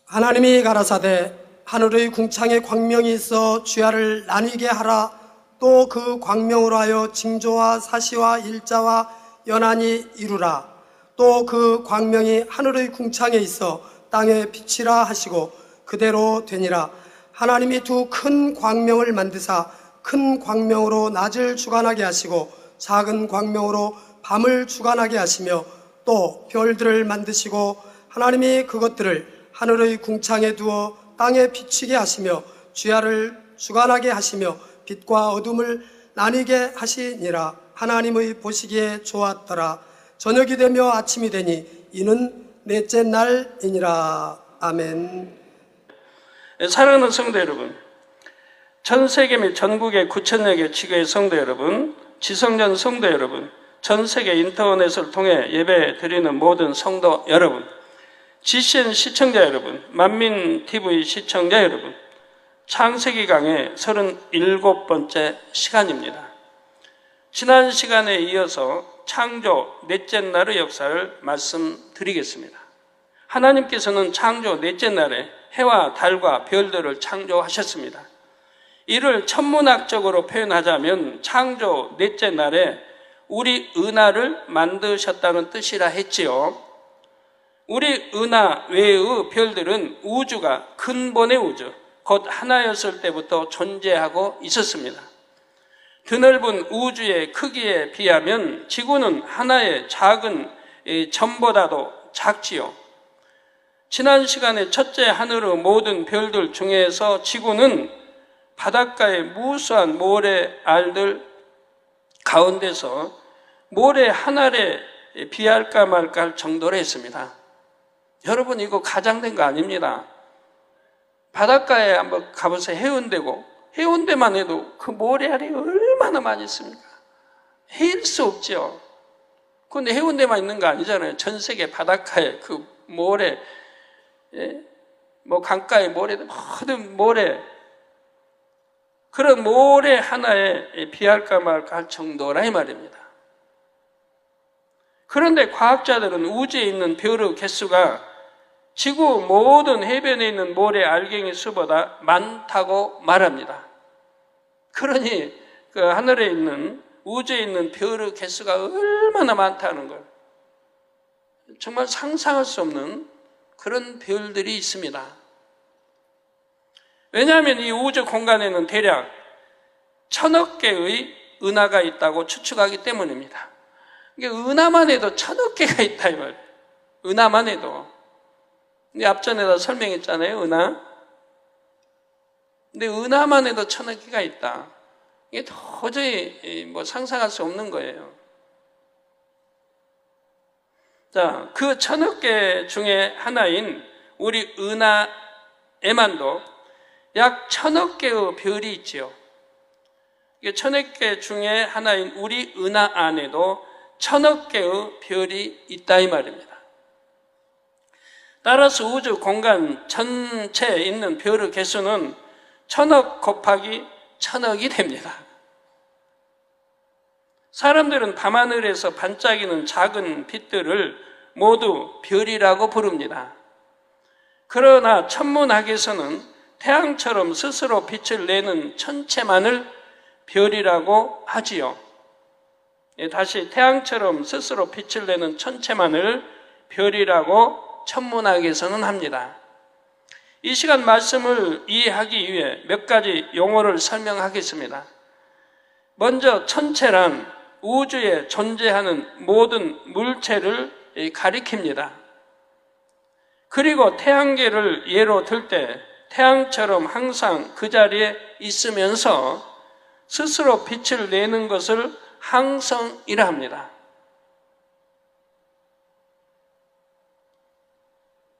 하나님이 가라사대 하늘의 궁창에 광명이 있어 주야를 나뉘게 하라. 또 그 광명으로 하여 징조와 사시와 일자와 연한이 이루라. 또 그 광명이 하늘의 궁창에 있어 땅에 빛이라 하시고 그대로 되니라. 하나님이 두 큰 광명을 만드사 큰 광명으로 낮을 주관하게 하시고 작은 광명으로 밤을 주관하게 하시며 또 별들을 만드시고 하나님이 그것들을 하늘의 궁창에 두어 땅에 비치게 하시며 주야를 주관하게 하시며 빛과 어둠을 나뉘게 하시니라. 하나님의 보시기에 좋았더라. 저녁이 되며 아침이 되니 이는 넷째 날이니라. 아멘. 사랑하는 성도 여러분, 전 세계 및 전국의 9천여 개 지교의 성도 여러분, 지성전 성도 여러분, 전 세계 인터넷을 통해 예배 드리는 모든 성도 여러분, GCN 시청자 여러분, 만민TV 시청자 여러분, 창세기 강의 37번째 시간입니다. 지난 시간에 이어서 창조 넷째 날의 역사를 말씀드리겠습니다. 하나님께서는 창조 넷째 날에 해와 달과 별들을 창조하셨습니다. 이를 천문학적으로 표현하자면 창조 넷째 날에 우리 은하를 만드셨다는 뜻이라 했지요. 우리 은하 외의 별들은 우주가 근본의 우주, 곧 하나였을 때부터 존재하고 있었습니다. 드넓은 우주의 크기에 비하면 지구는 하나의 작은 점보다도 작지요. 지난 시간에 첫째 하늘의 모든 별들 중에서 지구는 바닷가의 무수한 모래알들 가운데서 모래 한 알에 비할까 말까 할 정도로 했습니다. 여러분, 이거 가장된 거 아닙니다. 바닷가에 한번 가보세요. 해운대고 해운대만 해도 그 모래알이 얼마나 많이 있습니까? 헤일 수 없죠. 그런데 해운대만 있는 거 아니잖아요. 전 세계 바닷가에 그 모래, 뭐 강가의 모래, 모든 모래, 그런 모래 하나에 비할까 말까 할 정도라 이 말입니다. 그런데 과학자들은 우주에 있는 별의 개수가 지구 모든 해변에 있는 모래 알갱이 수보다 많다고 말합니다. 그러니 그 하늘에 있는 우주에 있는 별의 개수가 얼마나 많다는 걸 정말 상상할 수 없는 그런 별들이 있습니다. 왜냐하면 이 우주 공간에는 대략 1000억 개의 은하가 있다고 추측하기 때문입니다. 그러니까 은하만 해도 1000억 개가 있다 이 말이에요. 은하만 해도. 근데 앞전에다 설명했잖아요, 은하. 근데 은하만 해도 1000억 개가 있다. 이게 도저히 뭐 상상할 수 없는 거예요. 자, 그 1000억 개 중에 하나인 우리 은하에만도 약 1000억 개의 별이 있지요. 이게 1000억 개 중에 하나인 우리 은하 안에도 1000억 개의 별이 있다 이 말입니다. 따라서 우주 공간 전체에 있는 별의 개수는 1000억 곱하기 1000억이 됩니다. 사람들은 밤하늘에서 반짝이는 작은 빛들을 모두 별이라고 부릅니다. 그러나 천문학에서는 태양처럼 스스로 빛을 내는 천체만을 별이라고 하지요. 다시 태양처럼 스스로 빛을 내는 천체만을 별이라고 천문학에서는 합니다. 이 시간 말씀을 이해하기 위해 몇 가지 용어를 설명하겠습니다. 먼저 천체란 우주에 존재하는 모든 물체를 가리킵니다. 그리고 태양계를 예로 들 때 태양처럼 항상 그 자리에 있으면서 스스로 빛을 내는 것을 항성이라 합니다.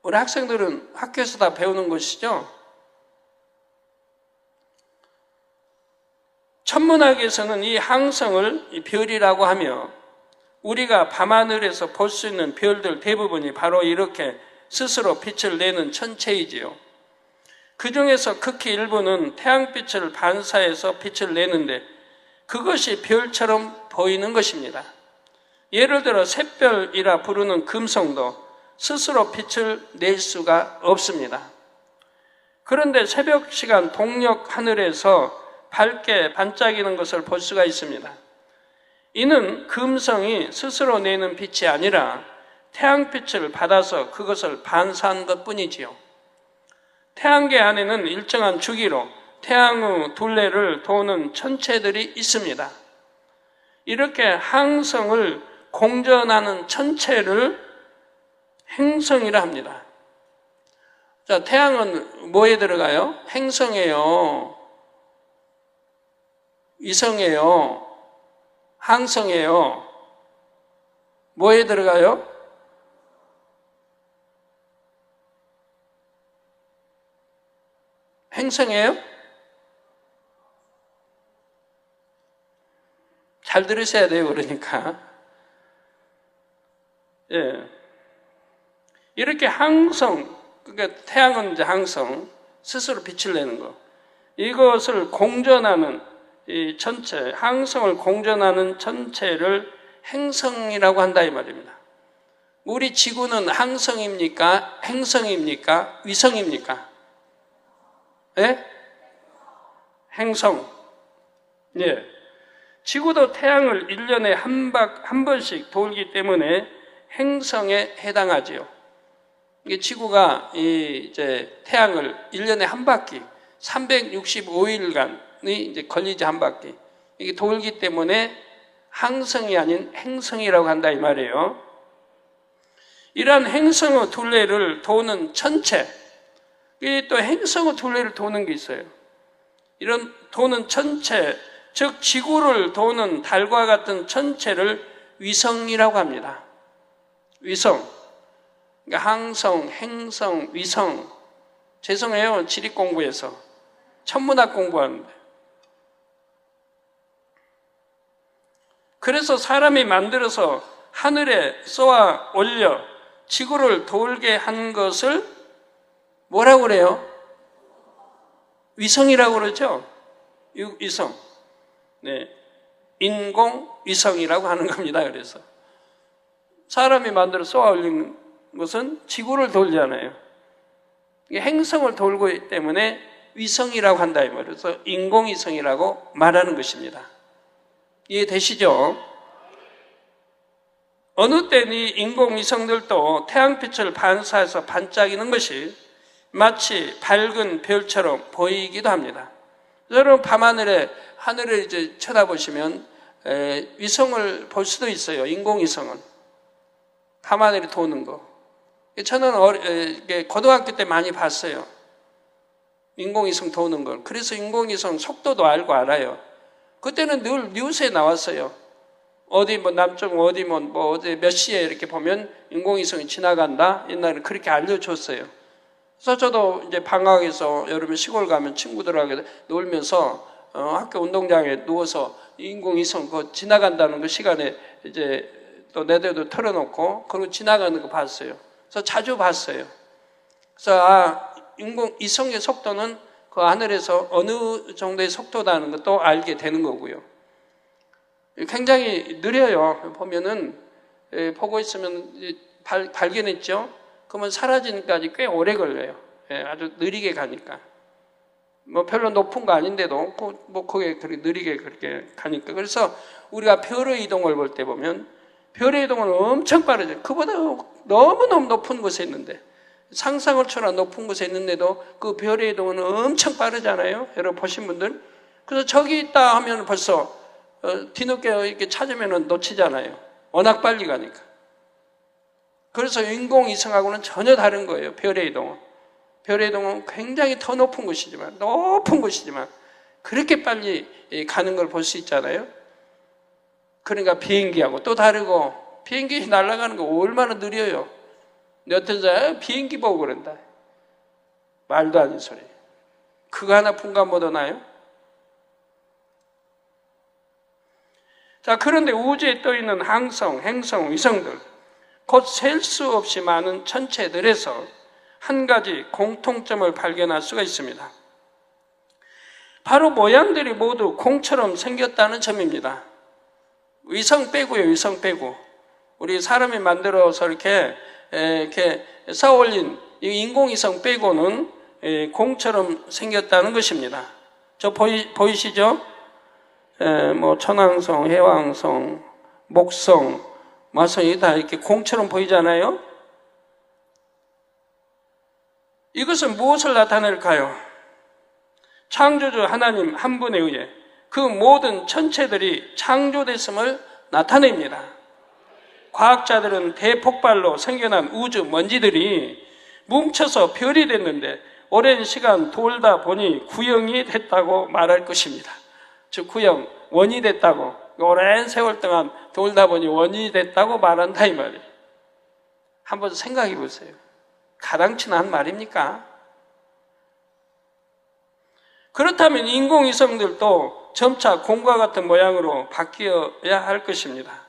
우리 학생들은 학교에서 다 배우는 것이죠. 천문학에서는 이 항성을 별이라고 하며 우리가 밤하늘에서 볼 수 있는 별들 대부분이 바로 이렇게 스스로 빛을 내는 천체이지요. 그 중에서 극히 일부는 태양빛을 반사해서 빛을 내는데 그것이 별처럼 보이는 것입니다. 예를 들어 샛별이라 부르는 금성도 스스로 빛을 낼 수가 없습니다. 그런데 새벽 시간 동력 하늘에서 밝게 반짝이는 것을 볼 수가 있습니다. 이는 금성이 스스로 내는 빛이 아니라 태양빛을 받아서 그것을 반사한 것뿐이지요. 태양계 안에는 일정한 주기로 태양의 둘레를 도는 천체들이 있습니다. 이렇게 항성을 공전하는 천체를 행성이라 합니다. 자, 태양은 뭐에 들어가요? 행성이에요. 위성이에요. 항성이에요. 뭐에 들어가요? 행성이에요? 잘 들으셔야 돼요, 그러니까. 예. 이렇게 항성, 그러니까 태양은 이제 항성, 스스로 빛을 내는 거. 이것을 공전하는 이 천체, 항성을 공전하는 천체를 행성이라고 한다 이 말입니다. 우리 지구는 항성입니까? 행성입니까? 위성입니까? 예? 행성. 예. 지구도 태양을 1년에 한 번씩 돌기 때문에 행성에 해당하지요. 이게 지구가 이제 태양을 1년에 한 바퀴, 365일간이 이제 걸리지 한 바퀴. 이게 돌기 때문에 항성이 아닌 행성이라고 한다 이 말이에요. 이러한 행성의 둘레를 도는 천체, 이게 또 행성의 둘레를 도는 게 있어요. 이런 도는 천체, 즉 지구를 도는 달과 같은 천체를 위성이라고 합니다. 위성. 그러니까 항성, 행성, 위성. 죄송해요. 지리 공부에서. 천문학 공부하는데. 그래서 사람이 만들어서 하늘에 쏘아 올려 지구를 돌게 한 것을 뭐라고 그래요? 위성이라고 그러죠? 위성. 네. 인공위성이라고 하는 겁니다. 그래서. 사람이 만들어 쏘아 올린 것은 지구를 돌잖아요. 행성을 돌고 있기 때문에 위성이라고 한다. 이 말이에요. 그래서 인공위성이라고 말하는 것입니다. 이해되시죠? 어느 때는 이 인공위성들도 태양빛을 반사해서 반짝이는 것이 마치 밝은 별처럼 보이기도 합니다. 여러분 밤하늘에 하늘을 이제 쳐다보시면 위성을 볼 수도 있어요. 인공위성은 밤하늘에 도는 거. 저는 고등학교 때 많이 봤어요. 인공위성 도는 걸. 그래서 인공위성 속도도 알고 알아요. 그때는 늘 뉴스에 나왔어요. 어디 뭐 남쪽 어디 뭐 어디 몇 시에 이렇게 보면 인공위성이 지나간다. 옛날에 그렇게 알려줬어요. 그래서 저도 이제 방학에서 여름에 시골 가면 친구들하고 놀면서 학교 운동장에 누워서 인공위성 그 지나간다는 그 시간에 이제 또 내대도 털어놓고 그리고 지나가는 거 봤어요. 그래서 자주 봤어요. 그래서 인공위성의 속도는 그 하늘에서 어느 정도의 속도다는 것도 알게 되는 거고요. 굉장히 느려요. 보면은 보고 있으면 발견했죠. 그러면 사라지는까지 꽤 오래 걸려요. 아주 느리게 가니까. 뭐 별로 높은 거 아닌데도 뭐 그게 그렇게 느리게 그렇게 가니까. 그래서 우리가 별의 이동을 볼 때 보면 별의 이동은 엄청 빠르죠. 그보다 너무너무 높은 곳에 있는데 상상을 초월한 높은 곳에 있는데도 그 별의 이동은 엄청 빠르잖아요. 여러분 보신 분들. 그래서 저기 있다 하면 벌써 뒤늦게 이렇게 찾으면 놓치잖아요. 워낙 빨리 가니까. 그래서 인공위성하고는 전혀 다른 거예요. 별의 이동은. 별의 이동은 굉장히 더 높은 곳이지만 그렇게 빨리 가는 걸 볼 수 있잖아요. 그러니까 비행기하고 또 다르고 비행기 날아가는 거 얼마나 느려요. 근데 어떤 사람은 비행기 보고 그런다. 말도 아닌 소리. 그거 하나 분간 못 하나요? 자, 그런데 우주에 떠있는 항성, 행성, 위성들 곧 셀 수 없이 많은 천체들에서 한 가지 공통점을 발견할 수가 있습니다. 바로 모양들이 모두 공처럼 생겼다는 점입니다. 위성 빼고요, 위성 빼고. 우리 사람이 만들어서 이렇게 쌓아올린 이 인공위성 빼고는 공처럼 생겼다는 것입니다. 저 보이시죠? 뭐 천왕성, 해왕성, 목성, 마성이 다 이렇게 공처럼 보이잖아요. 이것은 무엇을 나타낼까요? 창조주 하나님 한 분에 의해 그 모든 천체들이 창조됐음을 나타냅니다. 과학자들은 대폭발로 생겨난 우주 먼지들이 뭉쳐서 별이 됐는데 오랜 시간 돌다 보니 구형이 됐다고 말할 것입니다. 즉 구형, 원이 됐다고, 오랜 세월 동안 돌다 보니 원이 됐다고 말한다 이 말이에요. 한번 생각해 보세요. 가당치나 말입니까? 그렇다면 인공위성들도 점차 공과 같은 모양으로 바뀌어야 할 것입니다.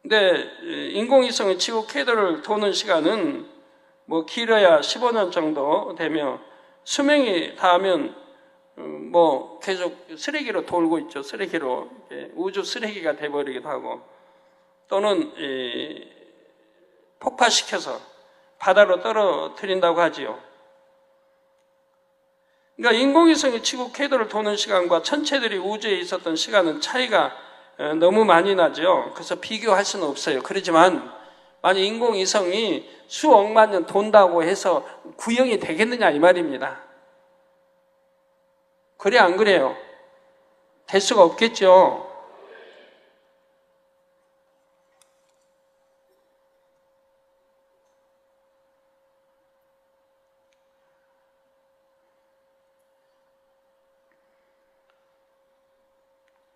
근데 인공위성이 지구 궤도를 도는 시간은 뭐 길어야 15년 정도 되며 수명이 닿으면 뭐 계속 쓰레기로 돌고 있죠. 쓰레기로 우주 쓰레기가 돼버리기도 하고 또는 폭파시켜서 바다로 떨어뜨린다고 하지요. 그러니까 인공위성이 지구 궤도를 도는 시간과 천체들이 우주에 있었던 시간은 차이가 너무 많이 나죠. 그래서 비교할 수는 없어요. 그렇지만 만약 인공위성이 수억만 년 돈다고 해서 구형이 되겠느냐 이 말입니다. 그래 안 그래요? 될 수가 없겠죠.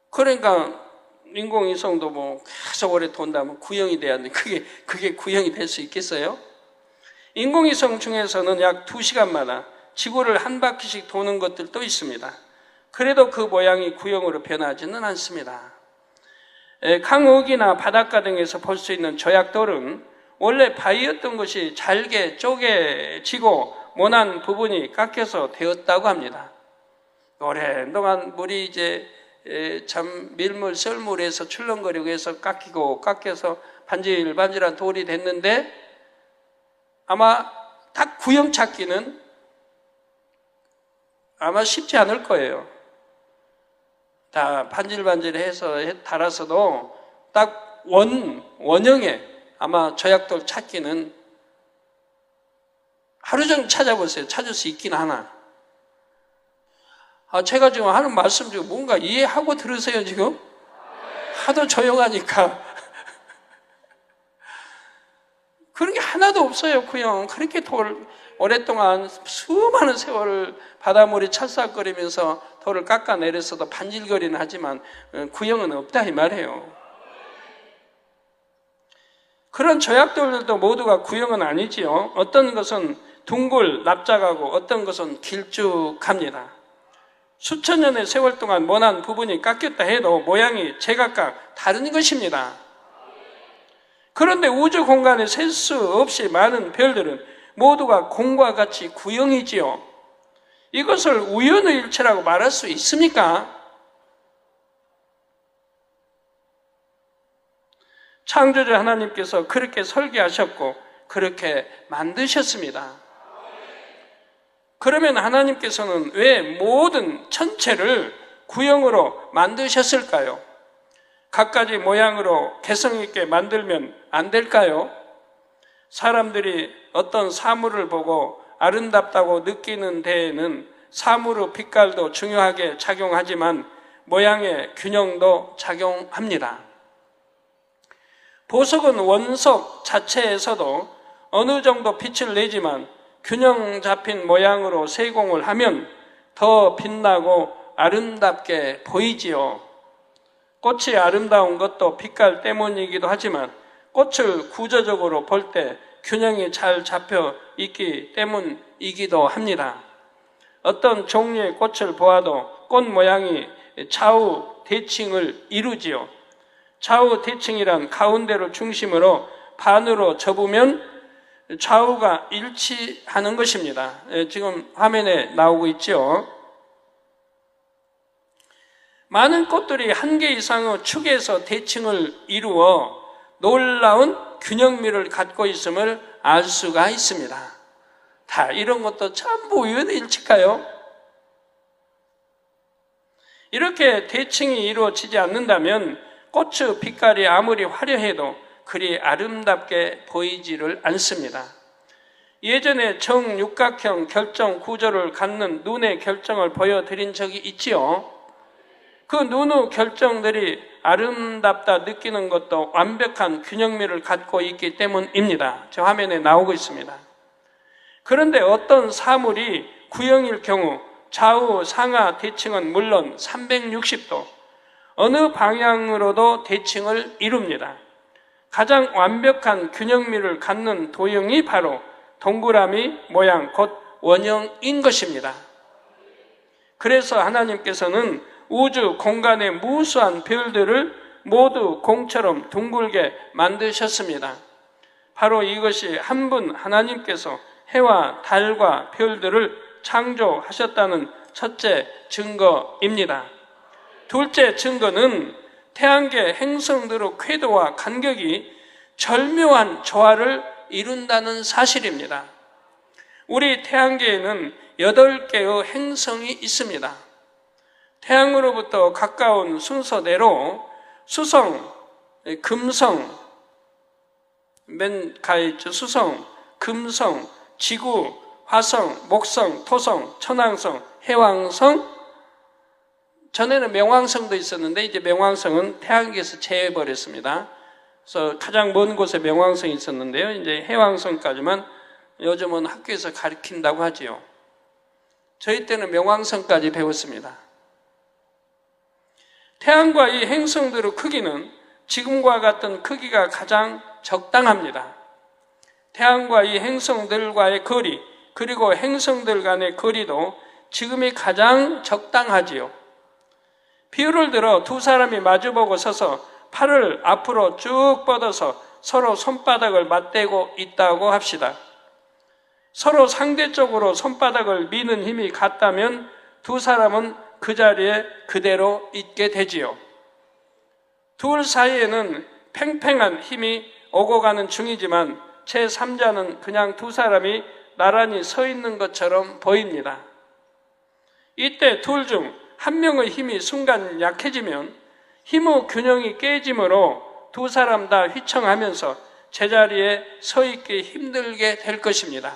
그러니까 인공위성도 뭐 계속 오래 돈다면 구형이 돼야 하는데 그게 구형이 될 수 있겠어요? 인공위성 중에서는 약 2시간마다 지구를 한 바퀴씩 도는 것들도 있습니다. 그래도 그 모양이 구형으로 변하지는 않습니다. 강흙이나 바닷가 등에서 볼 수 있는 조약돌은 원래 바위였던 것이 잘게 쪼개지고 모난 부분이 깎여서 되었다고 합니다. 오랜 동안 물이 이제 참 밀물, 썰물에서 출렁거리고 해서 깎여서 반질반질한 돌이 됐는데 아마 딱 구형 찾기는 아마 쉽지 않을 거예요. 다 반질반질해서 달아서도 딱 원형의 아마 조약돌 찾기는 하루 종일 찾아보세요. 찾을 수 있긴 하나. 제가 지금 하는 말씀 중에 뭔가 이해하고 들으세요, 지금? 하도 조용하니까. 그런 게 하나도 없어요, 구형. 그렇게 오랫동안 수많은 세월을 바닷물이 찰싹거리면서 돌을 깎아내렸어도 반질거리는 하지만 구형은 없다, 이 말이에요. 그런 조약돌들도 모두가 구형은 아니지요. 어떤 것은 둥글, 납작하고 어떤 것은 길쭉합니다. 수천 년의 세월 동안 모난 부분이 깎였다 해도 모양이 제각각 다른 것입니다. 그런데 우주 공간에 셀 수 없이 많은 별들은 모두가 공과 같이 구형이지요. 이것을 우연의 일체라고 말할 수 있습니까? 창조주 하나님께서 그렇게 설계하셨고 그렇게 만드셨습니다. 그러면 하나님께서는 왜 모든 천체를 구형으로 만드셨을까요? 갖가지 모양으로 개성 있게 만들면 안 될까요? 사람들이 어떤 사물을 보고 아름답다고 느끼는 데에는 사물의 빛깔도 중요하게 작용하지만 모양의 균형도 작용합니다. 보석은 원석 자체에서도 어느 정도 빛을 내지만 균형 잡힌 모양으로 세공을 하면 더 빛나고 아름답게 보이지요. 꽃이 아름다운 것도 빛깔 때문이기도 하지만 꽃을 구조적으로 볼 때 균형이 잘 잡혀 있기 때문이기도 합니다. 어떤 종류의 꽃을 보아도 꽃 모양이 좌우 대칭을 이루지요. 좌우 대칭이란 가운데를 중심으로 반으로 접으면 좌우가 일치하는 것입니다. 지금 화면에 나오고 있죠. 많은 꽃들이 한 개 이상의 축에서 대칭을 이루어 놀라운 균형미를 갖고 있음을 알 수가 있습니다. 다 이런 것도 전부 우연의 일치일까요? 이렇게 대칭이 이루어지지 않는다면 꽃의 빛깔이 아무리 화려해도 그리 아름답게 보이지를 않습니다. 예전에 정육각형 결정 구조를 갖는 눈의 결정을 보여드린 적이 있지요. 그 눈의 결정들이 아름답다 느끼는 것도 완벽한 균형미를 갖고 있기 때문입니다. 저 화면에 나오고 있습니다. 그런데 어떤 사물이 구형일 경우 좌우 상하 대칭은 물론 360도 어느 방향으로도 대칭을 이룹니다. 가장 완벽한 균형미를 갖는 도형이 바로 동그라미 모양 곧 원형인 것입니다. 그래서 하나님께서는 우주 공간의 무수한 별들을 모두 공처럼 둥글게 만드셨습니다. 바로 이것이 한 분 하나님께서 해와 달과 별들을 창조하셨다는 첫째 증거입니다. 둘째 증거는 태양계 행성들의 궤도와 간격이 절묘한 조화를 이룬다는 사실입니다. 우리 태양계에는 8개의 행성이 있습니다. 태양으로부터 가까운 순서대로 수성, 금성, 맨 가에 있죠. 수성, 금성, 지구, 화성, 목성, 토성, 천왕성, 해왕성, 전에는 명왕성도 있었는데 이제 명왕성은 태양계에서 제외해버렸습니다. 그래서 가장 먼 곳에 명왕성이 있었는데요. 이제 해왕성까지만 요즘은 학교에서 가르친다고 하지요. 저희 때는 명왕성까지 배웠습니다. 태양과 이 행성들의 크기는 지금과 같은 크기가 가장 적당합니다. 태양과 이 행성들과의 거리, 그리고 행성들 간의 거리도 지금이 가장 적당하지요. 비유를 들어 두 사람이 마주보고 서서 팔을 앞으로 쭉 뻗어서 서로 손바닥을 맞대고 있다고 합시다. 서로 상대적으로 손바닥을 미는 힘이 같다면 두 사람은 그 자리에 그대로 있게 되지요. 둘 사이에는 팽팽한 힘이 오고 가는 중이지만 제3자는 그냥 두 사람이 나란히 서 있는 것처럼 보입니다. 이때 둘 중 한 명의 힘이 순간 약해지면 힘의 균형이 깨지므로 두 사람 다 휘청하면서 제자리에 서 있기 힘들게 될 것입니다.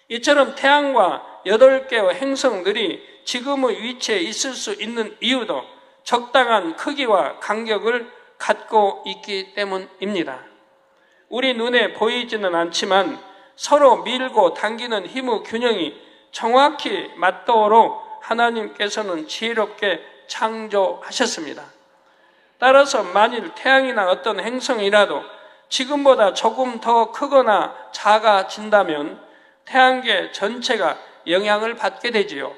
이처럼 태양과 8개의 행성들이 지금의 위치에 있을 수 있는 이유도 적당한 크기와 간격을 갖고 있기 때문입니다. 우리 눈에 보이지는 않지만 서로 밀고 당기는 힘의 균형이 정확히 맞도록 하나님께서는 지혜롭게 창조하셨습니다. 따라서 만일 태양이나 어떤 행성이라도 지금보다 조금 더 크거나 작아진다면 태양계 전체가 영향을 받게 되지요.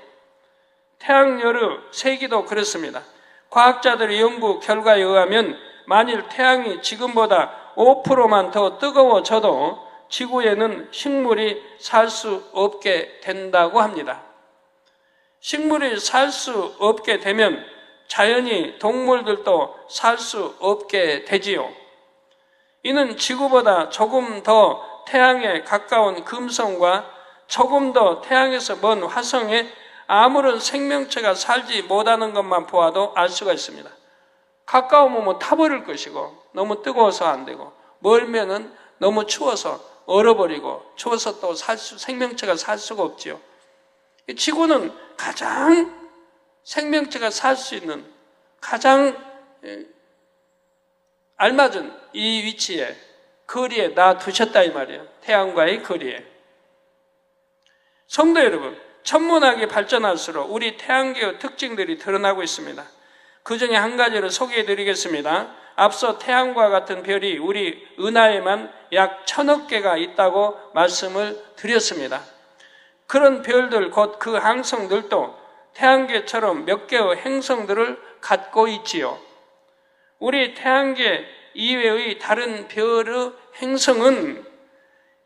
태양열의 세기도 그렇습니다. 과학자들의 연구 결과에 의하면 만일 태양이 지금보다 5%만 더 뜨거워져도 지구에는 식물이 살 수 없게 된다고 합니다. 식물이 살 수 없게 되면 자연히 동물들도 살 수 없게 되지요. 이는 지구보다 조금 더 태양에 가까운 금성과 조금 더 태양에서 먼 화성에 아무런 생명체가 살지 못하는 것만 보아도 알 수가 있습니다. 가까우면 뭐 타버릴 것이고 너무 뜨거워서 안 되고 멀면은 너무 추워서 얼어버리고 추워서 또 생명체가 살 수가 없지요. 지구는 가장 생명체가 살 수 있는 가장 알맞은 이 위치에 거리에 놔두셨다 이 말이에요. 태양과의 거리에. 성도 여러분, 천문학이 발전할수록 우리 태양계의 특징들이 드러나고 있습니다. 그 중에 한 가지를 소개해 드리겠습니다. 앞서 태양과 같은 별이 우리 은하에만 약 1000억 개가 있다고 말씀을 드렸습니다. 그런 별들 곧 그 항성들도 태양계처럼 몇 개의 행성들을 갖고 있지요. 우리 태양계 이외의 다른 별의 행성은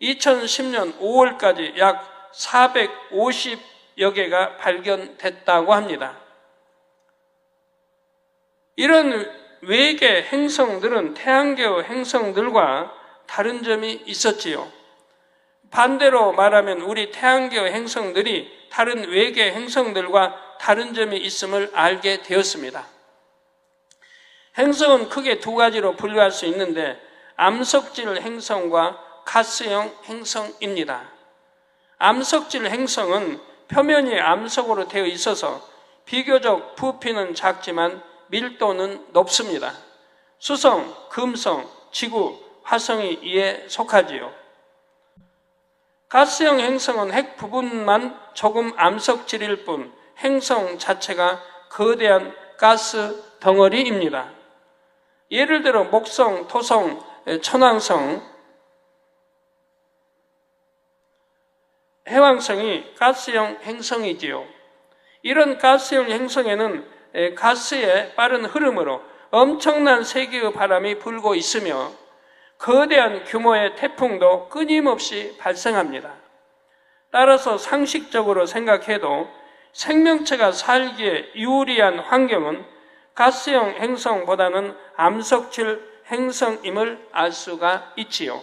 2010년 5월까지 약 450여 개가 발견됐다고 합니다. 이런 외계 행성들은 태양계의 행성들과 다른 점이 있었지요. 반대로 말하면 우리 태양계 행성들이 다른 외계 행성들과 다른 점이 있음을 알게 되었습니다. 행성은 크게 두 가지로 분류할 수 있는데 암석질 행성과 가스형 행성입니다. 암석질 행성은 표면이 암석으로 되어 있어서 비교적 부피는 작지만 밀도는 높습니다. 수성, 금성, 지구, 화성이 이에 속하지요. 가스형 행성은 핵 부분만 조금 암석질일 뿐 행성 자체가 거대한 가스 덩어리입니다. 예를 들어 목성, 토성, 천왕성, 해왕성이 가스형 행성이지요. 이런 가스형 행성에는 가스의 빠른 흐름으로 엄청난 세기의 바람이 불고 있으며 거대한 규모의 태풍도 끊임없이 발생합니다. 따라서 상식적으로 생각해도 생명체가 살기에 유리한 환경은 가스형 행성보다는 암석질 행성임을 알 수가 있지요.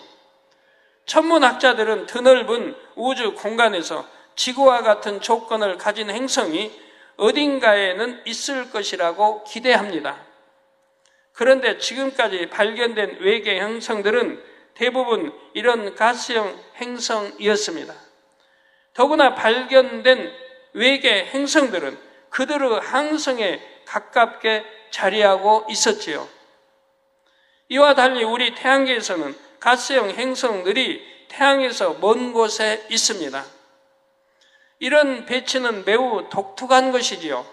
천문학자들은 드넓은 우주 공간에서 지구와 같은 조건을 가진 행성이 어딘가에는 있을 것이라고 기대합니다. 그런데 지금까지 발견된 외계 행성들은 대부분 이런 가스형 행성이었습니다. 더구나 발견된 외계 행성들은 그들의 항성에 가깝게 자리하고 있었지요. 이와 달리 우리 태양계에서는 가스형 행성들이 태양에서 먼 곳에 있습니다. 이런 배치는 매우 독특한 것이지요.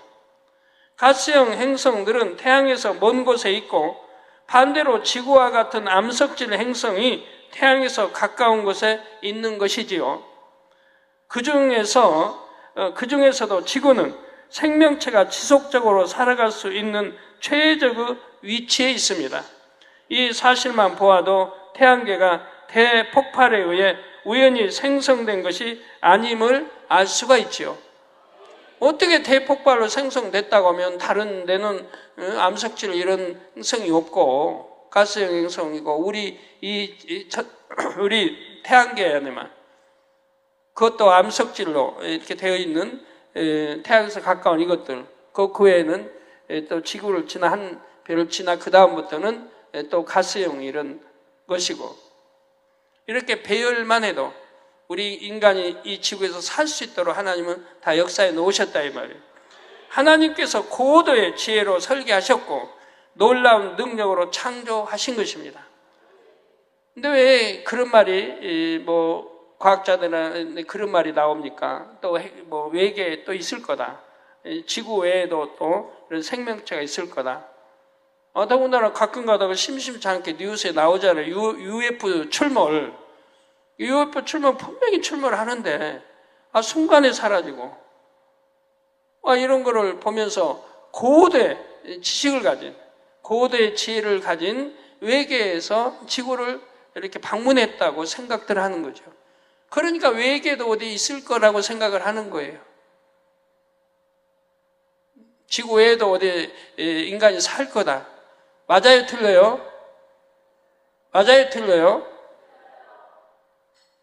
가스형 행성들은 태양에서 먼 곳에 있고 반대로 지구와 같은 암석질 행성이 태양에서 가까운 곳에 있는 것이지요. 그중에서도 지구는 생명체가 지속적으로 살아갈 수 있는 최적의 위치에 있습니다. 이 사실만 보아도 태양계가 대폭발에 의해 우연히 생성된 것이 아님을 알 수가 있지요. 어떻게 대폭발로 생성됐다고 하면 다른 데는 암석질 이런 행성이 없고 가스형 행성이고 우리 태양계 안에만 그것도 암석질로 이렇게 되어 있는 태양에서 가까운 이것들 그 외에는 또 지구를 지나 한 별을 지나 그 다음부터는 또 가스형 이런 것이고 이렇게 배열만 해도 우리 인간이 이 지구에서 살 수 있도록 하나님은 다 역사에 놓으셨다 이 말이에요. 하나님께서 고도의 지혜로 설계하셨고 놀라운 능력으로 창조하신 것입니다. 근데 왜 그런 말이 과학자들은 그런 말이 나옵니까? 또 외계에 또 있을 거다. 지구 외에도 또 이런 생명체가 있을 거다. 더군다나 가끔 가다가 심심치 않게 뉴스에 나오잖아요. UFO 출몰. UFO 출몰 분명히 출몰하는데 순간에 사라지고 이런 거를 보면서 고대 지식을 가진 고대 지혜를 가진 외계에서 지구를 이렇게 방문했다고 생각들 하는 거죠. 그러니까 외계도 어디 있을 거라고 생각을 하는 거예요. 지구 외에도 어디 인간이 살 거다. 맞아요, 틀려요? 맞아요, 틀려요?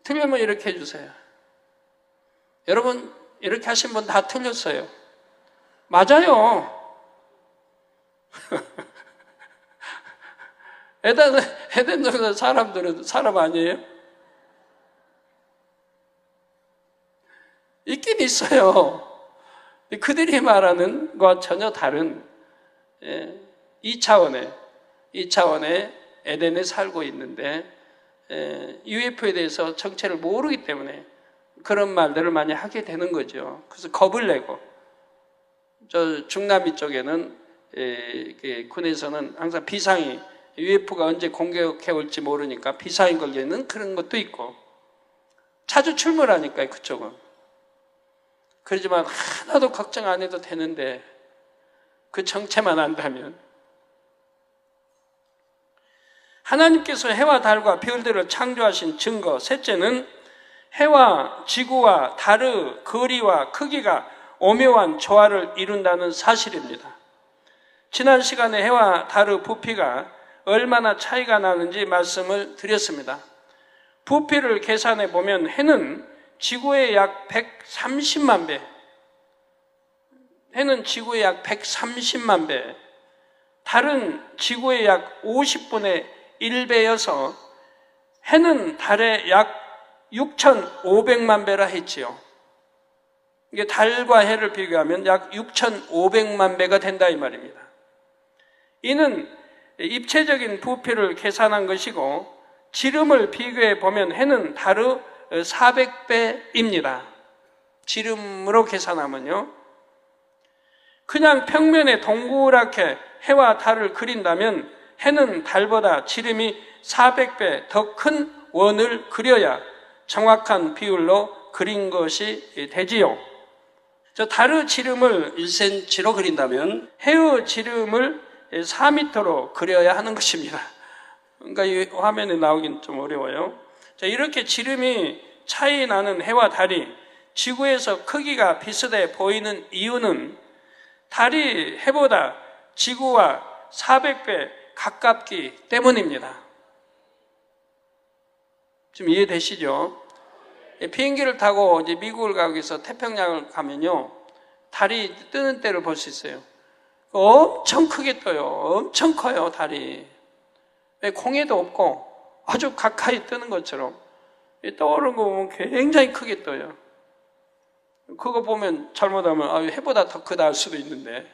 틀리면 이렇게 해주세요. 여러분, 이렇게 하신 분 다 틀렸어요. 맞아요. 에덴 동산 사람들은 사람 아니에요? 있긴 있어요. 그들이 말하는 것과 전혀 다른 2차원의 에덴에 살고 있는데 UFO에 대해서 정체를 모르기 때문에 그런 말들을 많이 하게 되는 거죠. 그래서 겁을 내고 저 중남미 쪽에는 군에서는 항상 비상이 UFO가 언제 공격해 올지 모르니까 비상이 걸려있는 그런 것도 있고 자주 출몰하니까 그쪽은. 그러지만 하나도 걱정 안 해도 되는데 그 정체만 안다면 하나님께서 해와 달과 별들을 창조하신 증거 셋째는 해와 지구와 달의 거리와 크기가 오묘한 조화를 이룬다는 사실입니다. 지난 시간에 해와 달의 부피가 얼마나 차이가 나는지 말씀을 드렸습니다. 부피를 계산해 보면 해는 지구의 약 130만 배, 해는 지구의 약 130만 배, 달은 지구의 약 50분의 1배여서 해는 달의 약 6,500만 배라 했지요. 이게 달과 해를 비교하면 약 6,500만 배가 된다 이 말입니다. 이는 입체적인 부피를 계산한 것이고 지름을 비교해 보면 해는 달의 400배입니다. 지름으로 계산하면요. 그냥 평면에 동그랗게 해와 달을 그린다면 해는 달보다 지름이 400배 더 큰 원을 그려야 정확한 비율로 그린 것이 되지요. 저 달의 지름을 1cm로 그린다면 해의 지름을 4m로 그려야 하는 것입니다. 그러니까 이 화면에 나오긴 좀 어려워요. 자, 이렇게 지름이 차이 나는 해와 달이 지구에서 크기가 비슷해 보이는 이유는 달이 해보다 지구와 400배 가깝기 때문입니다. 좀 이해되시죠? 비행기를 타고 이제 미국을 가기 위해서 태평양을 가면요, 달이 뜨는 때를 볼 수 있어요. 엄청 크게 떠요. 엄청 커요, 달이. 공해도 없고 아주 가까이 뜨는 것처럼 떠오르는 거 보면 굉장히 크게 떠요. 그거 보면 잘못하면 해보다 더 크다 할 수도 있는데,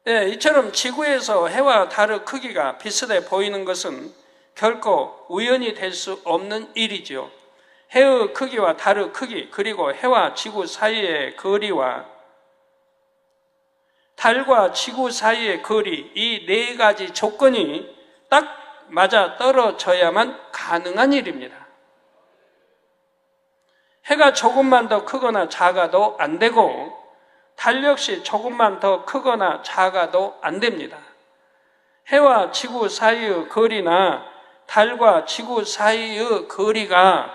네, 이처럼 지구에서 해와 달의 크기가 비슷해 보이는 것은 결코 우연이 될 수 없는 일이지요. 해의 크기와 달의 크기, 그리고 해와 지구 사이의 거리와 달과 지구 사이의 거리, 이 네 가지 조건이 딱 맞아 떨어져야만 가능한 일입니다. 해가 조금만 더 크거나 작아도 안 되고 달 역시 조금만 더 크거나 작아도 안 됩니다. 해와 지구 사이의 거리나 달과 지구 사이의 거리가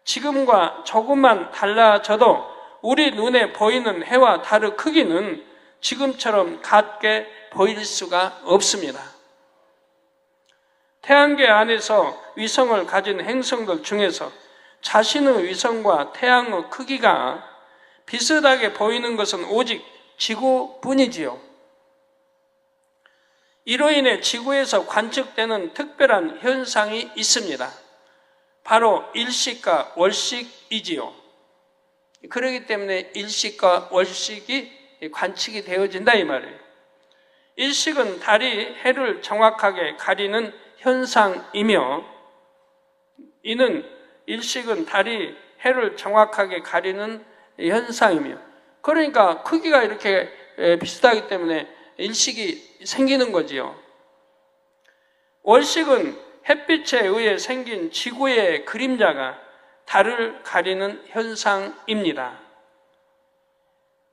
지금과 조금만 달라져도 우리 눈에 보이는 해와 달의 크기는 지금처럼 같게 보일 수가 없습니다. 태양계 안에서 위성을 가진 행성들 중에서 자신의 위성과 태양의 크기가 비슷하게 보이는 것은 오직 지구뿐이지요. 이로 인해 지구에서 관측되는 특별한 현상이 있습니다. 바로 일식과 월식이지요. 그렇기 때문에 일식과 월식이 관측이 되어진다 이 말이에요. 일식은 달이 해를 정확하게 가리는 현상이며, 이는 일식은 달이 해를 정확하게 가리는 현상이며, 그러니까 크기가 이렇게 비슷하기 때문에 일식이 생기는 거지요. 월식은 햇빛에 의해 생긴 지구의 그림자가 달을 가리는 현상입니다.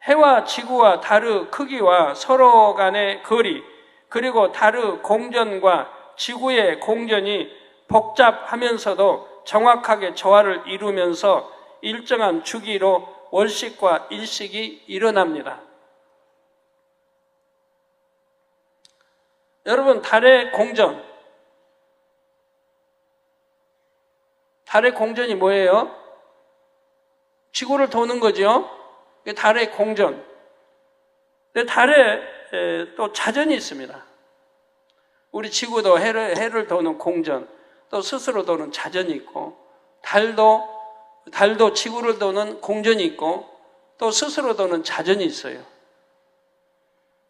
해와 지구와 달의 크기와 서로 간의 거리, 그리고 달의 공전과 지구의 공전이 복잡하면서도 정확하게 조화를 이루면서 일정한 주기로 월식과 일식이 일어납니다. 여러분, 달의 공전이 뭐예요? 지구를 도는 거죠. 달의 공전. 근데 달에 또 자전이 있습니다. 우리 지구도 해를 도는 공전, 또 스스로 도는 자전이 있고, 달도 지구를 도는 공전이 있고, 또 스스로 도는 자전이 있어요.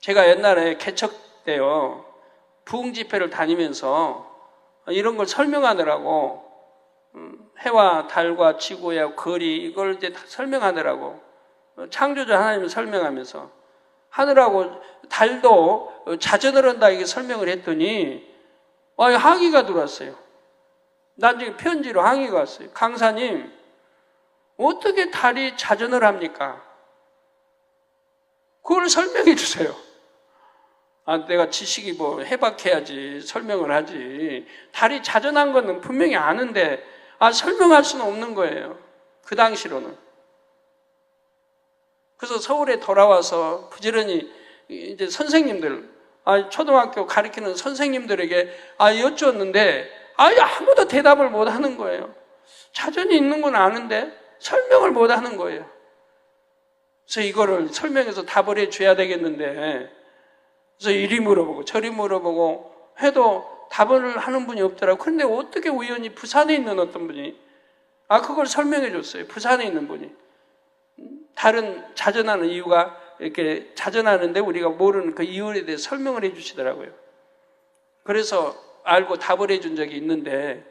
제가 옛날에 개척 때요, 부흥 집회를 다니면서 이런 걸 설명하느라고 해와 달과 지구의 거리, 이걸 이제 다 설명하느라고, 창조주 하나님을 설명하면서 하느라고 달도 자전을 한다 이게 설명을 했더니 항의가 들어왔어요. 난 지금 편지로 항의가 왔어요. 강사님, 어떻게 달이 자전을 합니까? 그걸 설명해 주세요. 내가 지식이 해박해야지 설명을 하지. 달이 자전한 거는 분명히 아는데 설명할 수는 없는 거예요. 그 당시로는. 그래서 서울에 돌아와서 부지런히 이제 선생님들 초등학교 가르치는 선생님들에게 여쭈었는데 아무도 대답을 못 하는 거예요. 자전이 있는 건 아는데 설명을 못 하는 거예요. 그래서 이거를 설명해서 답을 해줘야 되겠는데, 그래서 이리 물어보고 저리 물어보고 해도 답을 하는 분이 없더라고요. 그런데 어떻게 우연히 부산에 있는 어떤 분이 그걸 설명해 줬어요. 부산에 있는 분이. 다른 자전하는 이유가 이렇게 자전하는데 우리가 모르는 그 이유에 대해 설명을 해 주시더라고요. 그래서 알고 답을 해 준 적이 있는데,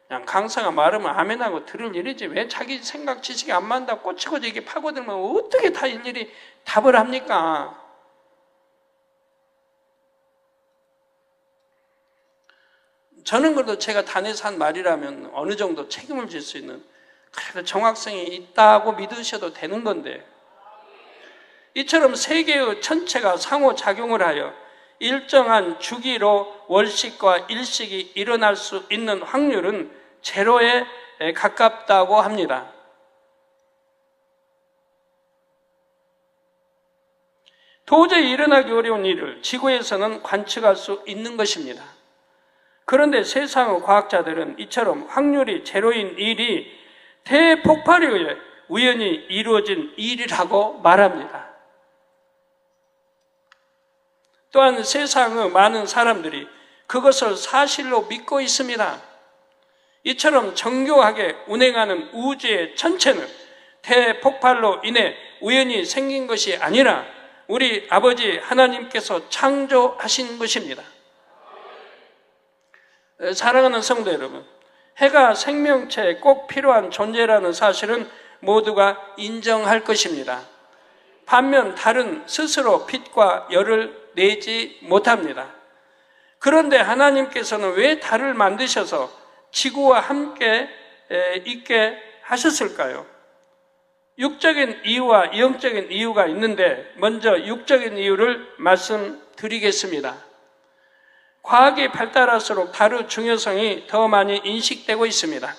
그냥 강사가 말하면 아멘하고 들을 일이지 왜 자기 생각 지식이 안 맞는다 꼬치고 이게 파고들면 어떻게 다 일일이 답을 합니까? 저는 그래도 제가 단에서 한 말이라면 어느 정도 책임을 질 수 있는, 그래도 정확성이 있다고 믿으셔도 되는 건데, 이처럼 세계의 천체가 상호작용을 하여 일정한 주기로 월식과 일식이 일어날 수 있는 확률은 제로에 가깝다고 합니다. 도저히 일어나기 어려운 일을 지구에서는 관측할 수 있는 것입니다. 그런데 세상의 과학자들은 이처럼 확률이 제로인 일이 대폭발에 의해 우연히 이루어진 일이라고 말합니다. 또한 세상의 많은 사람들이 그것을 사실로 믿고 있습니다. 이처럼 정교하게 운행하는 우주의 전체는 대폭발로 인해 우연히 생긴 것이 아니라 우리 아버지 하나님께서 창조하신 것입니다. 사랑하는 성도 여러분, 해가 생명체에 꼭 필요한 존재라는 사실은 모두가 인정할 것입니다. 반면 달은 스스로 빛과 열을 내지 못합니다. 그런데 하나님께서는 왜 달을 만드셔서 지구와 함께 있게 하셨을까요? 육적인 이유와 영적인 이유가 있는데 먼저 육적인 이유를 말씀드리겠습니다. 과학이 발달할수록 달의 중요성이 더 많이 인식되고 있습니다.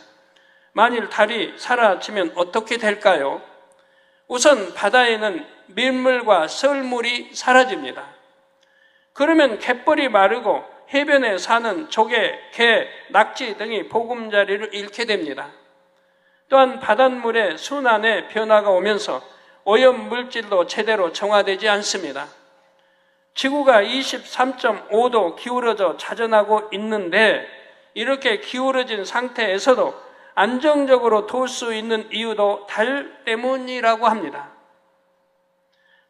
만일 달이 사라지면 어떻게 될까요? 우선 바다에는 밀물과 썰물이 사라집니다. 그러면 갯벌이 마르고 해변에 사는 조개, 게, 낙지 등이 보금자리를 잃게 됩니다. 또한 바닷물의 순환에 변화가 오면서 오염물질도 제대로 정화되지 않습니다. 지구가 23.5도 기울어져 자전하고 있는데 이렇게 기울어진 상태에서도 안정적으로 돌 수 있는 이유도 달 때문이라고 합니다.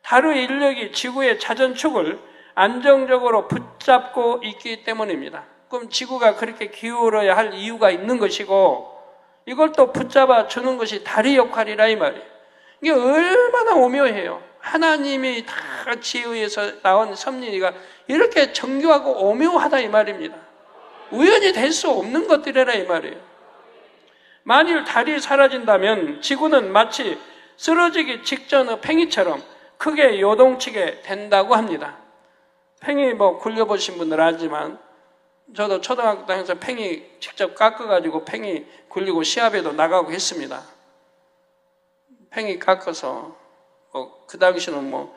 달의 인력이 지구의 자전축을 안정적으로 붙잡고 있기 때문입니다. 그럼 지구가 그렇게 기울어야 할 이유가 있는 것이고 이걸 또 붙잡아 주는 것이 달의 역할이라 이 말이에요. 이게 얼마나 오묘해요. 하나님이 다 지혜에서 나온 섭리가 이렇게 정교하고 오묘하다 이 말입니다. 우연히 될 수 없는 것들이라 이 말이에요. 만일 달이 사라진다면 지구는 마치 쓰러지기 직전의 팽이처럼 크게 요동치게 된다고 합니다. 팽이 굴려보신 분들 알지만 저도 초등학교 다니면서 팽이 직접 깎아가지고 팽이 굴리고 시합에도 나가고 했습니다. 팽이 깎아서 그 당시는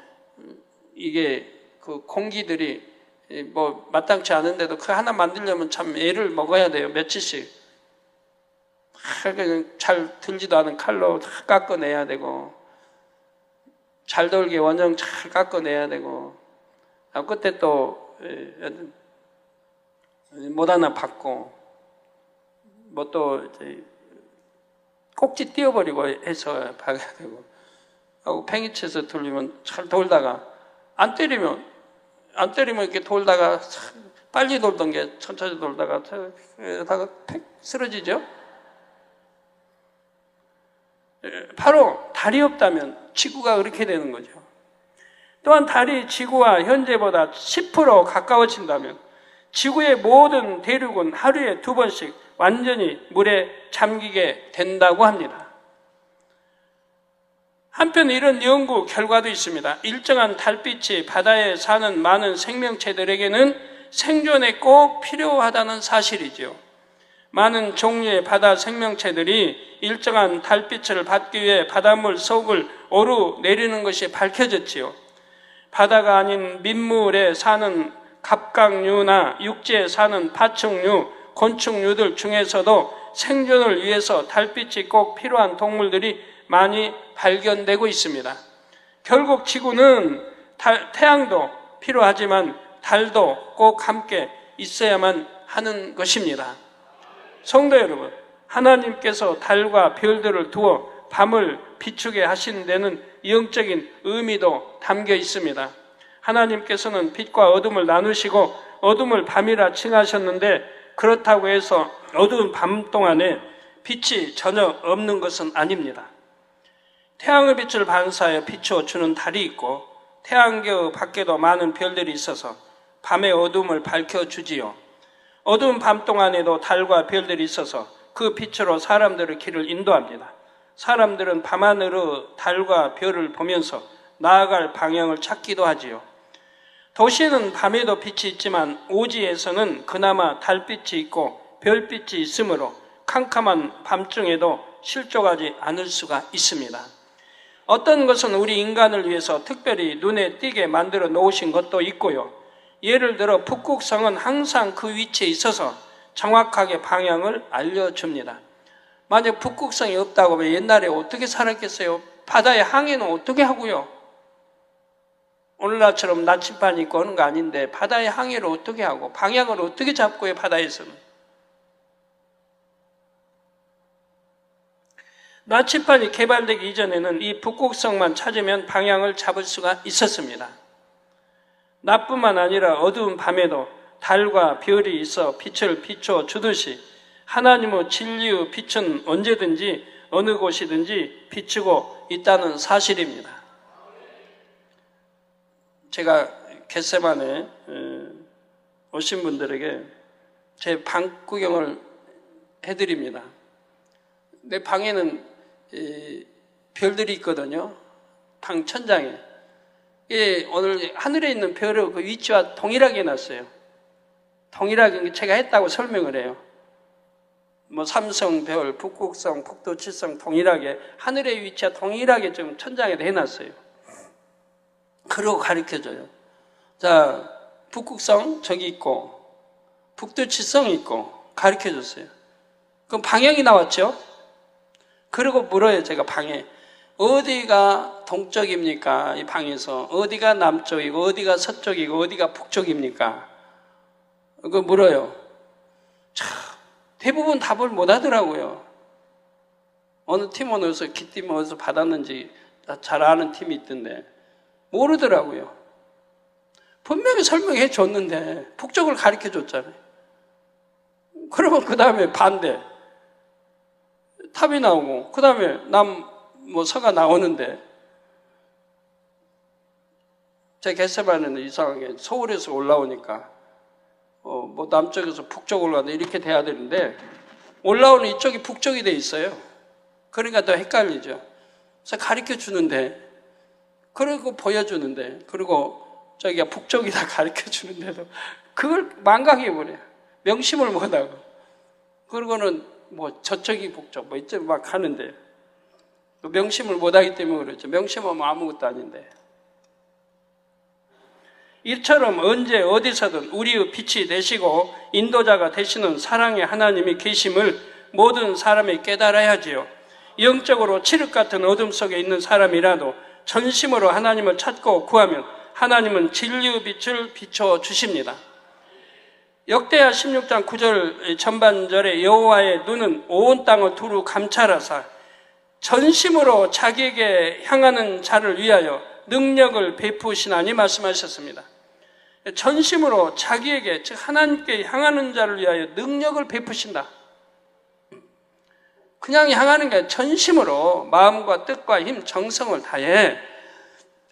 이게 그 공기들이 마땅치 않은데도 그 하나 만들려면 참 애를 먹어야 돼요. 며칠씩. 잘 들지도 않은 칼로 다 깎아내야 되고 잘 돌게 원형 잘 깎아내야 되고 그때 또 못 하나 받고 또 꼭지 띄워버리고 해서 박아야 되고 하고 팽이쳐서 돌리면 잘 돌다가 안 때리면 이렇게 돌다가 빨리 돌던 게 천천히 돌다가 팩 쓰러지죠. 바로 달이 없다면 지구가 그렇게 되는 거죠. 또한 달이 지구와 현재보다 10% 가까워진다면 지구의 모든 대륙은 하루에 2번씩 완전히 물에 잠기게 된다고 합니다. 한편 이런 연구 결과도 있습니다. 일정한 달빛이 바다에 사는 많은 생명체들에게는 생존에 꼭 필요하다는 사실이죠. 많은 종류의 바다 생명체들이 일정한 달빛을 받기 위해 바닷물 속을 오르내리는 것이 밝혀졌지요. 바다가 아닌 민물에 사는 갑각류나 육지에 사는 파충류, 곤충류들 중에서도 생존을 위해서 달빛이 꼭 필요한 동물들이 많이 발견되고 있습니다. 결국 지구는 태양도 필요하지만 달도 꼭 함께 있어야만 하는 것입니다. 성도 여러분, 하나님께서 달과 별들을 두어 밤을 비추게 하시는 데는 영적인 의미도 담겨 있습니다. 하나님께서는 빛과 어둠을 나누시고 어둠을 밤이라 칭하셨는데 그렇다고 해서 어두운 밤 동안에 빛이 전혀 없는 것은 아닙니다. 태양의 빛을 반사하여 비추어 주는 달이 있고 태양계 밖에도 많은 별들이 있어서 밤의 어둠을 밝혀주지요. 어두운 밤 동안에도 달과 별들이 있어서 그 빛으로 사람들의 길을 인도합니다. 사람들은 밤하늘의 달과 별을 보면서 나아갈 방향을 찾기도 하지요. 도시는 밤에도 빛이 있지만 오지에서는 그나마 달빛이 있고 별빛이 있으므로 캄캄한 밤중에도 실족하지 않을 수가 있습니다. 어떤 것은 우리 인간을 위해서 특별히 눈에 띄게 만들어 놓으신 것도 있고요. 예를 들어 북극성은 항상 그 위치에 있어서 정확하게 방향을 알려줍니다. 만약 북극성이 없다고 하면 옛날에 어떻게 살았겠어요? 바다의 항해는 어떻게 하고요? 오늘날처럼 나침반이 있고 하는 거 아닌데 바다의 항해를 어떻게 하고 방향을 어떻게 잡고요? 바다에서는. 나침반이 개발되기 이전에는 이 북극성만 찾으면 방향을 잡을 수가 있었습니다. 낮뿐만 아니라 어두운 밤에도 달과 별이 있어 빛을 비춰 주듯이 하나님의 진리의 빛은 언제든지 어느 곳이든지 비추고 있다는 사실입니다. 제가 겟세마네 오신 분들에게 제 방 구경을 해드립니다. 내 방에는 별들이 있거든요. 방 천장에. 오늘 하늘에 있는 별의 그 위치와 동일하게 해놨어요. 동일하게 제가 했다고 설명을 해요. 뭐 삼성별, 북극성, 북두칠성 동일하게 하늘의 위치와 동일하게 좀 천장에다 해놨어요. 그러고 가르쳐줘요. 자, 북극성 저기 있고 북두칠성이 있고 가르쳐줬어요. 그럼 방향이 나왔죠? 그리고 물어요. 제가 방에 어디가 동쪽입니까? 이 방에서 어디가 남쪽이고 어디가 서쪽이고 어디가 북쪽입니까? 그거 물어요. 참, 대부분 답을 못 하더라고요. 어느 팀은 어디서 기팀은 어디서 받았는지 잘 아는 팀이 있던데 모르더라고요. 분명히 설명해 줬는데 북쪽을 가르쳐 줬잖아요. 그러면 그 다음에 반대 탑이 나오고 그 다음에 서가 나오는데 제 겟세마네는 이상하게 서울에서 올라오니까 남쪽에서 북쪽 올라가는데 이렇게 돼야 되는데 올라오는 이쪽이 북쪽이 돼 있어요. 그러니까 더 헷갈리죠. 그래서 가르쳐 주는데 그리고 보여주는데 그리고 저기가 북쪽이다 가르쳐 주는데도 그걸 망각해버려요. 명심을 못하고 그러고는 저쪽이 북쪽 이쯤 막 하는데 명심을 못하기 때문에 그렇죠. 명심하면 아무것도 아닌데 이처럼 언제 어디서든 우리의 빛이 되시고 인도자가 되시는 사랑의 하나님이 계심을 모든 사람이 깨달아야지요. 영적으로 칠흑 같은 어둠 속에 있는 사람이라도 전심으로 하나님을 찾고 구하면 하나님은 진리의 빛을 비춰주십니다. 역대하 16장 9절 전반절에 여호와의 눈은 온 땅을 두루 감찰하사 전심으로 자기에게 향하는 자를 위하여 능력을 베푸시나니 말씀하셨습니다. 전심으로 자기에게 즉 하나님께 향하는 자를 위하여 능력을 베푸신다. 그냥 향하는 게 아니라 전심으로 마음과 뜻과 힘, 정성을 다해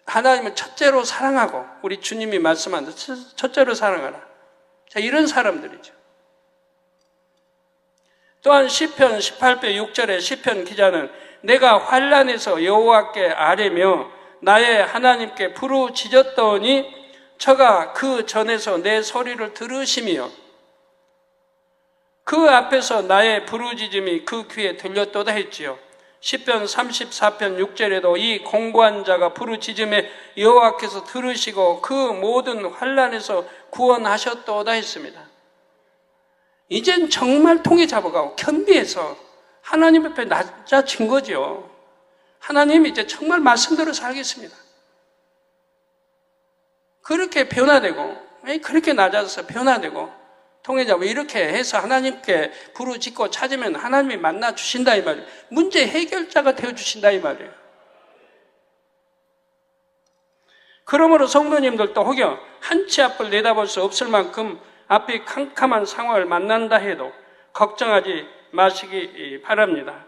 하나님을 첫째로 사랑하고 우리 주님이 말씀한 대로 첫째로 사랑하라. 자, 이런 사람들이죠. 또한 시편 18편 6절에 시편 기자는 내가 환난에서 여호와께 아뢰며 나의 하나님께 부르짖었더니 저가 그 전에서 내 소리를 들으시며 그 앞에서 나의 부르짖음이 그 귀에 들렸도다 했지요. 시편 34편 6절에도 이 공고한 자가 부르짖음에 여호와께서 들으시고 그 모든 환난에서 구원하셨도다 했습니다. 이젠 정말 통에 잡아가고 겸비해서 하나님 앞에 낮아진 거죠. 하나님 이제 정말 말씀대로 살겠습니다. 그렇게 변화되고, 그렇게 낮아서 변화되고, 통에 잡아 이렇게 해서 하나님께 부르짖고 찾으면 하나님이 만나 주신다 이 말이에요. 문제 해결자가 되어 주신다 이 말이에요. 그러므로 성도님들도 혹여 한치 앞을 내다볼 수 없을 만큼 앞이 캄캄한 상황을 만난다 해도 걱정하지 마시기 바랍니다.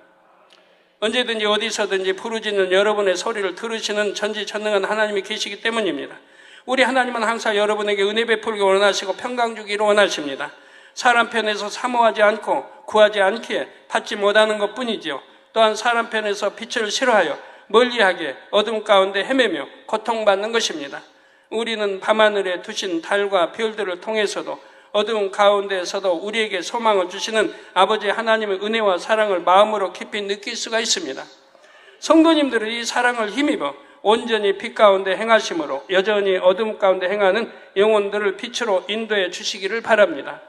언제든지 어디서든지 부르짖는 여러분의 소리를 들으시는 전지전능한 하나님이 계시기 때문입니다. 우리 하나님은 항상 여러분에게 은혜 베풀기 원하시고 평강 주기를 원하십니다. 사람 편에서 사모하지 않고 구하지 않기에 받지 못하는 것뿐이지요. 또한 사람 편에서 빛을 싫어하여 멀리하게 어둠 가운데 헤매며 고통받는 것입니다. 우리는 밤하늘에 두신 달과 별들을 통해서도 어두운 가운데에서도 우리에게 소망을 주시는 아버지 하나님의 은혜와 사랑을 마음으로 깊이 느낄 수가 있습니다. 성도님들은 이 사랑을 힘입어 온전히 빛 가운데 행하심으로 여전히 어둠 가운데 행하는 영혼들을 빛으로 인도해 주시기를 바랍니다.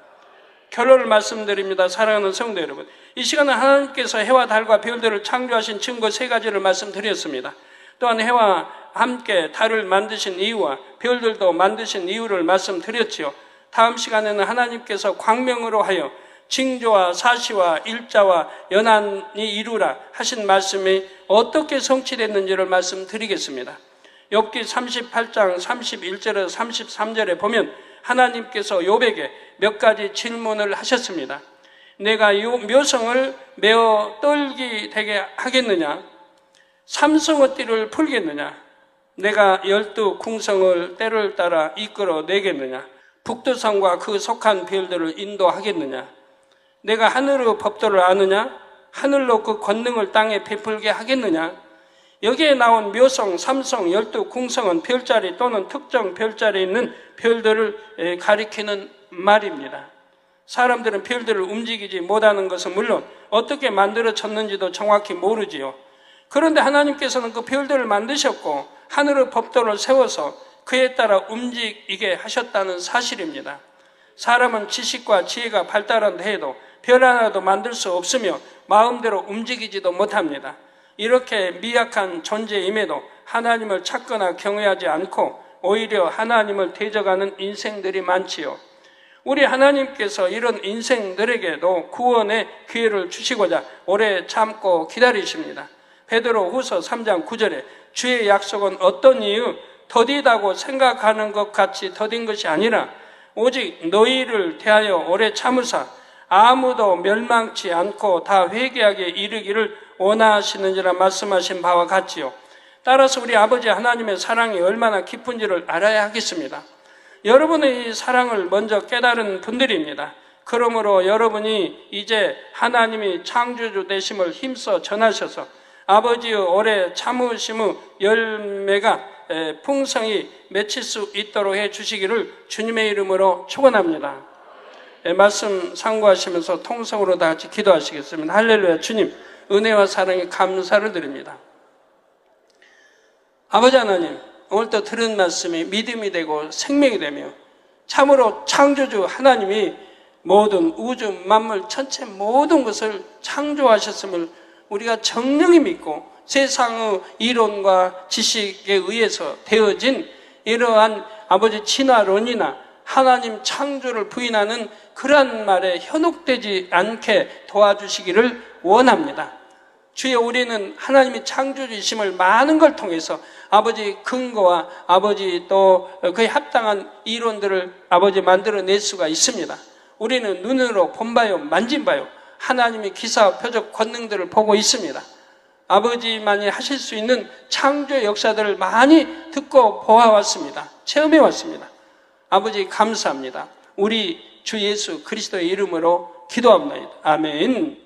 결론을 말씀드립니다. 사랑하는 성도 여러분, 이 시간은 하나님께서 해와 달과 별들을 창조하신 증거 3가지를 말씀드렸습니다. 또한 해와 함께 달을 만드신 이유와 별들도 만드신 이유를 말씀드렸지요. 다음 시간에는 하나님께서 광명으로 하여 징조와 사시와 일자와 연한이 이루라 하신 말씀이 어떻게 성취됐는지를 말씀드리겠습니다. 욥기 38장 31절에서 33절에 보면 하나님께서 욥에게 몇 가지 질문을 하셨습니다. 내가 묘성을 메어 떨기 되게 하겠느냐? 삼성의 띠를 풀겠느냐? 내가 12궁성을 때를 따라 이끌어 내겠느냐? 북두성과 그 속한 별들을 인도하겠느냐? 내가 하늘의 법도를 아느냐? 하늘로 그 권능을 땅에 베풀게 하겠느냐? 여기에 나온 묘성, 삼성, 12궁성은 별자리 또는 특정 별자리에 있는 별들을 가리키는 말입니다. 사람들은 별들을 움직이지 못하는 것은 물론 어떻게 만들어졌는지도 정확히 모르지요. 그런데 하나님께서는 그 별들을 만드셨고 하늘의 법도를 세워서 그에 따라 움직이게 하셨다는 사실입니다. 사람은 지식과 지혜가 발달한다 해도 별 하나도 만들 수 없으며 마음대로 움직이지도 못합니다. 이렇게 미약한 존재임에도 하나님을 찾거나 경외하지 않고 오히려 하나님을 대적하는 인생들이 많지요. 우리 하나님께서 이런 인생들에게도 구원의 기회를 주시고자 오래 참고 기다리십니다. 베드로후서 3장 9절에 주의 약속은 어떤 이유 더디다고 생각하는 것 같이 더딘 것이 아니라 오직 너희를 대하여 오래 참으사 아무도 멸망치 않고 다 회개하게 이르기를 원하시는지라 말씀하신 바와 같지요. 따라서 우리 아버지 하나님의 사랑이 얼마나 깊은지를 알아야 하겠습니다. 여러분의 이 사랑을 먼저 깨달은 분들입니다. 그러므로 여러분이 이제 하나님이 창조주 되심을 힘써 전하셔서 아버지의 오래 참으심의 열매가 풍성히 맺힐 수 있도록 해주시기를 주님의 이름으로 축원합니다. 말씀 상고하시면서 통성으로 다 같이 기도하시겠습니다. 할렐루야. 주님 은혜와 사랑에 감사를 드립니다. 아버지 하나님, 오늘도 들은 말씀이 믿음이 되고 생명이 되며 참으로 창조주 하나님이 모든 우주 만물 전체 모든 것을 창조하셨음을 우리가 정령히 믿고 세상의 이론과 지식에 의해서 되어진 이러한 아버지 진화론이나 하나님 창조를 부인하는 그러한 말에 현혹되지 않게 도와주시기를 원합니다. 주여, 우리는 하나님이 창조주이심을 많은 걸 통해서 아버지 근거와 아버지 또 그에 합당한 이론들을 아버지 만들어낼 수가 있습니다. 우리는 눈으로 본바요 만진바요 하나님의 기사 표적 권능들을 보고 있습니다. 아버지만이 하실 수 있는 창조 역사들을 많이 듣고 보아왔습니다. 체험해왔습니다. 아버지 감사합니다. 우리 주 예수 그리스도의 이름으로 기도합니다. 아멘.